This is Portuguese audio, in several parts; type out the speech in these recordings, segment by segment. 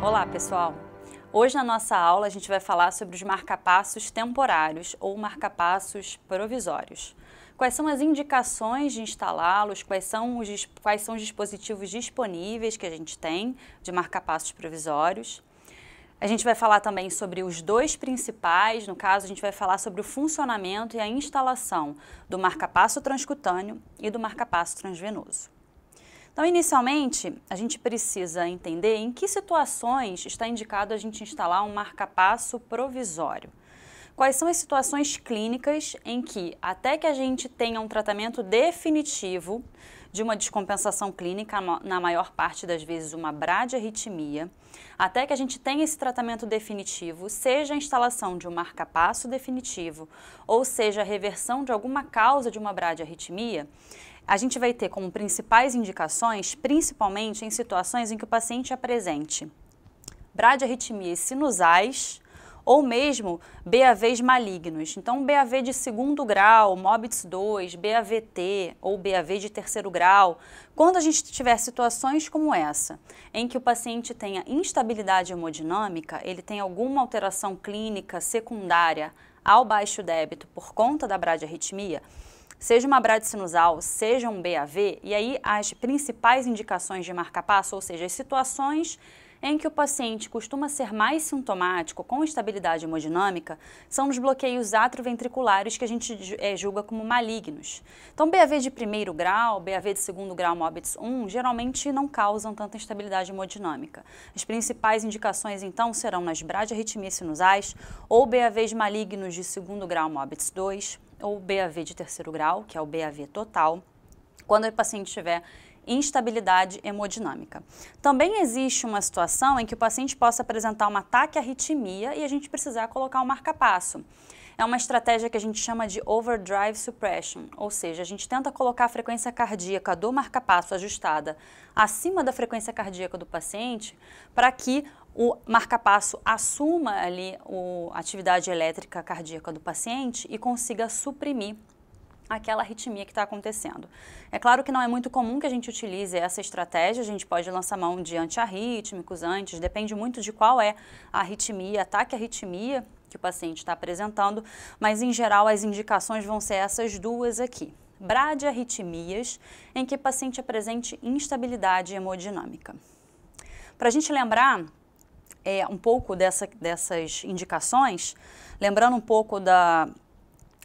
Olá, pessoal! Hoje na nossa aula a gente vai falar sobre os marcapassos temporários ou marcapassos provisórios. Quais são as indicações de instalá-los, quais são os dispositivos disponíveis que a gente tem de marcapassos provisórios. A gente vai falar também sobre os dois principais, no caso a gente vai falar sobre o funcionamento e a instalação do marcapasso transcutâneo e do marcapasso transvenoso. Então, inicialmente, a gente precisa entender em que situações está indicado a gente instalar um marcapasso provisório. Quais são as situações clínicas em que, até que a gente tenha um tratamento definitivo de uma descompensação clínica, na maior parte das vezes uma bradiarritmia, até que a gente tenha esse tratamento definitivo, seja a instalação de um marcapasso definitivo ou seja a reversão de alguma causa de uma bradiarritmia, a gente vai ter como principais indicações, principalmente em situações em que o paciente apresente bradiarritmias sinusais ou mesmo BAVs malignos. Então, BAV de segundo grau, MOBITS 2, BAVT ou BAV de terceiro grau. Quando a gente tiver situações como essa, em que o paciente tenha instabilidade hemodinâmica, ele tem alguma alteração clínica secundária ao baixo débito por conta da bradiarritmia, seja uma bradisinusal, seja um BAV, e aí as principais indicações de marcapasso, ou seja, as situações em que o paciente costuma ser mais sintomático com estabilidade hemodinâmica, são nos bloqueios atrioventriculares que a gente julga como malignos. Então, BAV de primeiro grau, BAV de segundo grau, MOBITS 1, geralmente não causam tanta instabilidade hemodinâmica. As principais indicações, então, serão nas bradiarritmias sinusais ou BAVs malignos de segundo grau, MOBITS 2, ou BAV de terceiro grau, que é o BAV total, quando o paciente tiver instabilidade hemodinâmica. Também existe uma situação em que o paciente possa apresentar uma taquiarritmia e a gente precisar colocar um marcapasso. É uma estratégia que a gente chama de overdrive suppression, ou seja, a gente tenta colocar a frequência cardíaca do marcapasso ajustada acima da frequência cardíaca do paciente para que o marcapasso assuma ali a atividade elétrica cardíaca do paciente e consiga suprimir aquela arritmia que está acontecendo. É claro que não é muito comum que a gente utilize essa estratégia, a gente pode lançar mão de antiarrítmicos antes, depende muito de qual é a arritmia, a taquiarritmia que o paciente está apresentando, mas em geral as indicações vão ser essas duas aqui. Bradiarritmias em que o paciente apresente instabilidade hemodinâmica. Para a gente lembrar um pouco dessas indicações, lembrando um pouco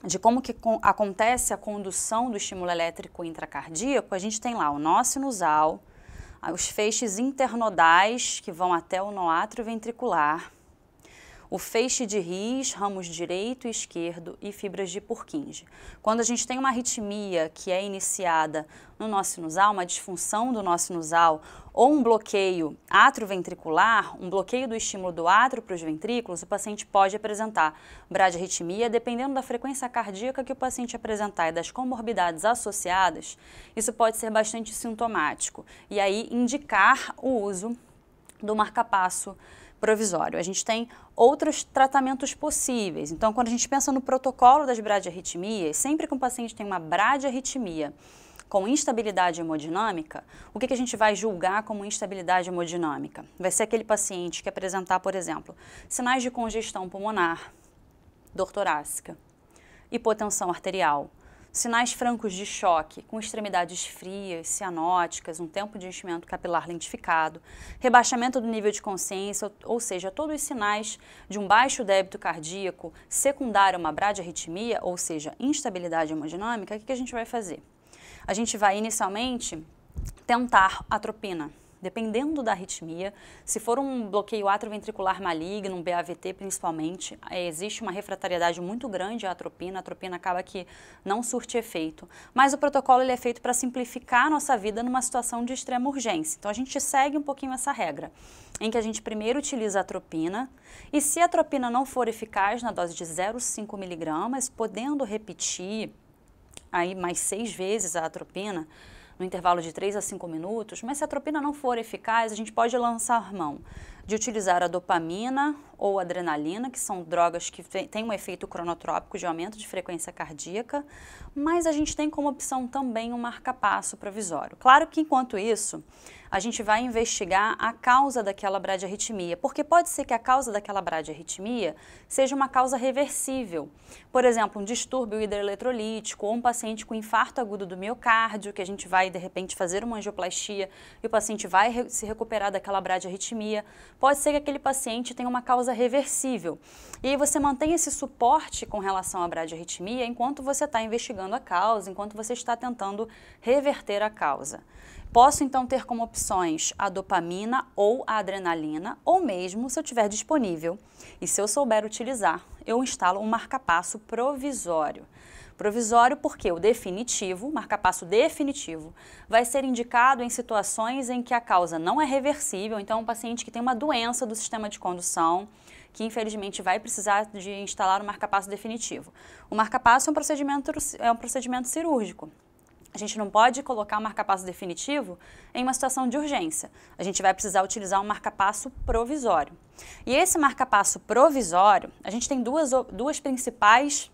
de como que acontece a condução do estímulo elétrico intracardíaco, a gente tem lá o nó sinusal, os feixes internodais que vão até o nó atrioventricular, o feixe de His, ramos direito e esquerdo e fibras de Purkinje. Quando a gente tem uma arritmia que é iniciada no nó sinusal, uma disfunção do nó sinusal ou um bloqueio atrioventricular, um bloqueio do estímulo do átrio para os ventrículos, o paciente pode apresentar bradiarritmia, dependendo da frequência cardíaca que o paciente apresentar e das comorbidades associadas, isso pode ser bastante sintomático e aí indicar o uso do marcapasso provisório. A gente tem outros tratamentos possíveis. Então, quando a gente pensa no protocolo das bradiarritmias, sempre que um paciente tem uma bradiarritmia com instabilidade hemodinâmica, o que a gente vai julgar como instabilidade hemodinâmica? Vai ser aquele paciente que apresentar, por exemplo, sinais de congestão pulmonar, dor torácica, hipotensão arterial, sinais francos de choque, com extremidades frias, cianóticas, um tempo de enchimento capilar lentificado, rebaixamento do nível de consciência, ou seja, todos os sinais de um baixo débito cardíaco secundário a uma bradiarritmia, ou seja, instabilidade hemodinâmica, o que a gente vai fazer? A gente vai inicialmente tentar atropina. Dependendo da arritmia, se for um bloqueio atrioventricular maligno, um BAVT principalmente, existe uma refratariedade muito grande à atropina, a atropina acaba que não surte efeito. Mas o protocolo ele é feito para simplificar a nossa vida numa situação de extrema urgência. Então a gente segue um pouquinho essa regra, em que a gente primeiro utiliza a atropina e se a atropina não for eficaz na dose de 0,5 mg, podendo repetir aí mais 6 vezes a atropina, no intervalo de 3 a 5 minutos, mas se a atropina não for eficaz, a gente pode lançar mão de utilizar a dopamina ou a adrenalina, que são drogas que têm um efeito cronotrópico de aumento de frequência cardíaca, mas a gente tem como opção também um marcapasso provisório. Claro que enquanto isso, a gente vai investigar a causa daquela bradiarritmia, porque pode ser que a causa daquela bradiarritmia seja uma causa reversível. Por exemplo, um distúrbio hidroeletrolítico ou um paciente com infarto agudo do miocárdio, que a gente vai, de repente, fazer uma angioplastia e o paciente vai se recuperar daquela bradiarritmia. Pode ser que aquele paciente tenha uma causa reversível. E aí você mantém esse suporte com relação à bradiarritmia enquanto você está investigando a causa, enquanto você está tentando reverter a causa. Posso então ter como opções a dopamina ou a adrenalina, ou mesmo, se eu tiver disponível e se eu souber utilizar, eu instalo um marcapasso provisório. Provisório porque o definitivo, marcapasso definitivo, vai ser indicado em situações em que a causa não é reversível, então um paciente que tem uma doença do sistema de condução, que infelizmente vai precisar de instalar um marcapasso definitivo. O marcapasso é um procedimento cirúrgico. A gente não pode colocar um marcapasso definitivo em uma situação de urgência. A gente vai precisar utilizar um marcapasso provisório. E esse marcapasso provisório, a gente tem dois principais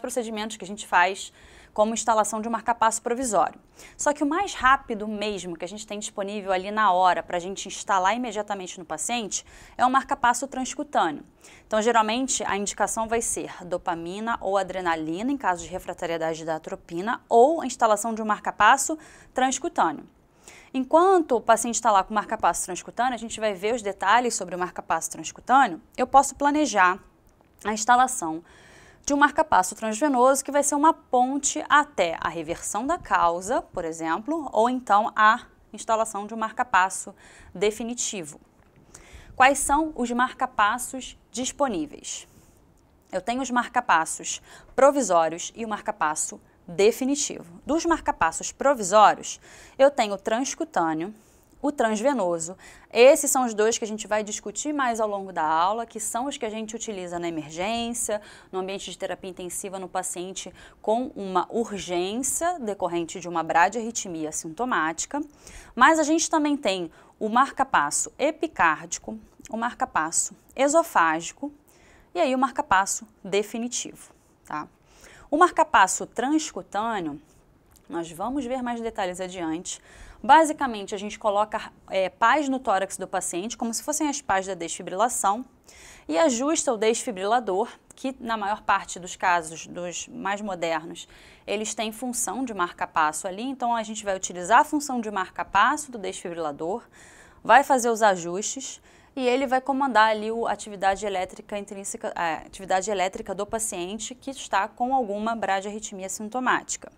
procedimentos que a gente faz como instalação de um marcapasso provisório. Só que o mais rápido mesmo que a gente tem disponível ali na hora para a gente instalar imediatamente no paciente é um marcapasso transcutâneo. Então, geralmente, a indicação vai ser dopamina ou adrenalina em caso de refratariedade da atropina ou a instalação de um marcapasso transcutâneo. Enquanto o paciente está lá com o marcapasso transcutâneo, a gente vai ver os detalhes sobre o marcapasso transcutâneo, eu posso planejar a instalação de um marcapasso transvenoso que vai ser uma ponte até a reversão da causa, por exemplo, ou então a instalação de um marcapasso definitivo. Quais são os marcapassos disponíveis? Eu tenho os marcapassos provisórios e o marcapasso definitivo. Dos marcapassos provisórios, eu tenho o transcutâneo, o transvenoso. Esses são os dois que a gente vai discutir mais ao longo da aula, que são os que a gente utiliza na emergência, no ambiente de terapia intensiva no paciente com uma urgência decorrente de uma bradiarritmia sintomática. Mas a gente também tem o marcapasso epicárdico, o marcapasso esofágico e aí o marcapasso definitivo, tá? O marcapasso transcutâneo, nós vamos ver mais detalhes adiante. Basicamente, a gente coloca pás no tórax do paciente, como se fossem as pás da desfibrilação, e ajusta o desfibrilador, que na maior parte dos casos, dos mais modernos, eles têm função de marcapasso ali, então a gente vai utilizar a função de marcapasso do desfibrilador, vai fazer os ajustes e ele vai comandar ali a atividade elétrica intrínseca, a atividade elétrica do paciente que está com alguma bradiarritmia sintomática.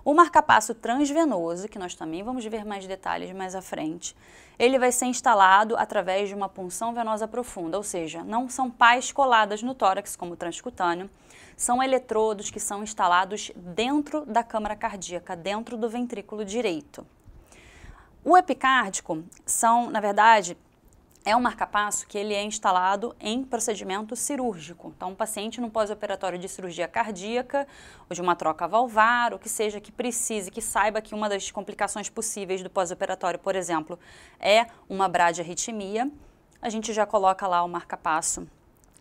O marcapasso transvenoso, que nós também vamos ver mais detalhes mais à frente, ele vai ser instalado através de uma punção venosa profunda, ou seja, não são pás coladas no tórax como o transcutâneo, são eletrodos que são instalados dentro da câmara cardíaca, dentro do ventrículo direito. O epicárdico na verdade, é um marcapasso que ele é instalado em procedimento cirúrgico. Então, um paciente no pós-operatório de cirurgia cardíaca ou de uma troca valvar, ou que seja que precise, que saiba que uma das complicações possíveis do pós-operatório, por exemplo, é uma bradiarritmia, a gente já coloca lá o marcapasso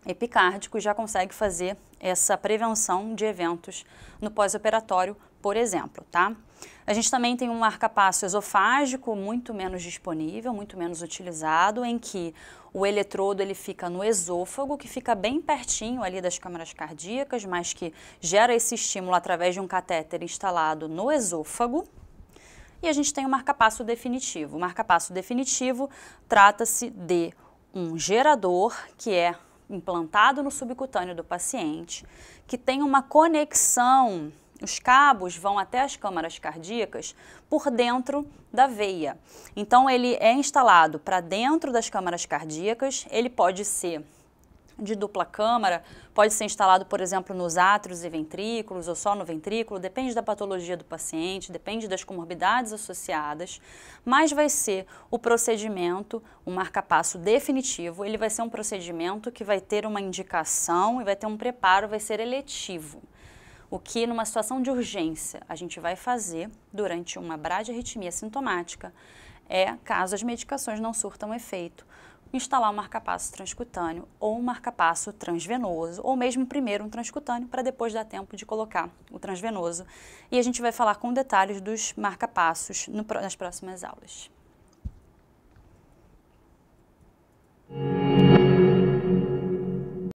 epicárdico e já consegue fazer essa prevenção de eventos no pós-operatório, por exemplo, tá? A gente também tem um marcapasso esofágico muito menos disponível, muito menos utilizado, em que o eletrodo ele fica no esôfago, que fica bem pertinho ali das câmaras cardíacas, mas que gera esse estímulo através de um catéter instalado no esôfago. E a gente tem o marcapasso definitivo. O marcapasso definitivo trata-se de um gerador que é implantado no subcutâneo do paciente, que tem uma conexão. Os cabos vão até as câmaras cardíacas por dentro da veia. Então, ele é instalado para dentro das câmaras cardíacas, ele pode ser de dupla câmara, pode ser instalado, por exemplo, nos átrios e ventrículos ou só no ventrículo, depende da patologia do paciente, depende das comorbidades associadas, mas vai ser o procedimento, o marcapasso definitivo, ele vai ser um procedimento que vai ter uma indicação e vai ter um preparo, vai ser eletivo. O que numa situação de urgência a gente vai fazer durante uma bradiarritmia sintomática é caso as medicações não surtam efeito, instalar um marca-passo transcutâneo ou um marca-passo transvenoso, ou mesmo primeiro um transcutâneo para depois dar tempo de colocar o transvenoso. E a gente vai falar com detalhes dos marca-passos nas próximas aulas.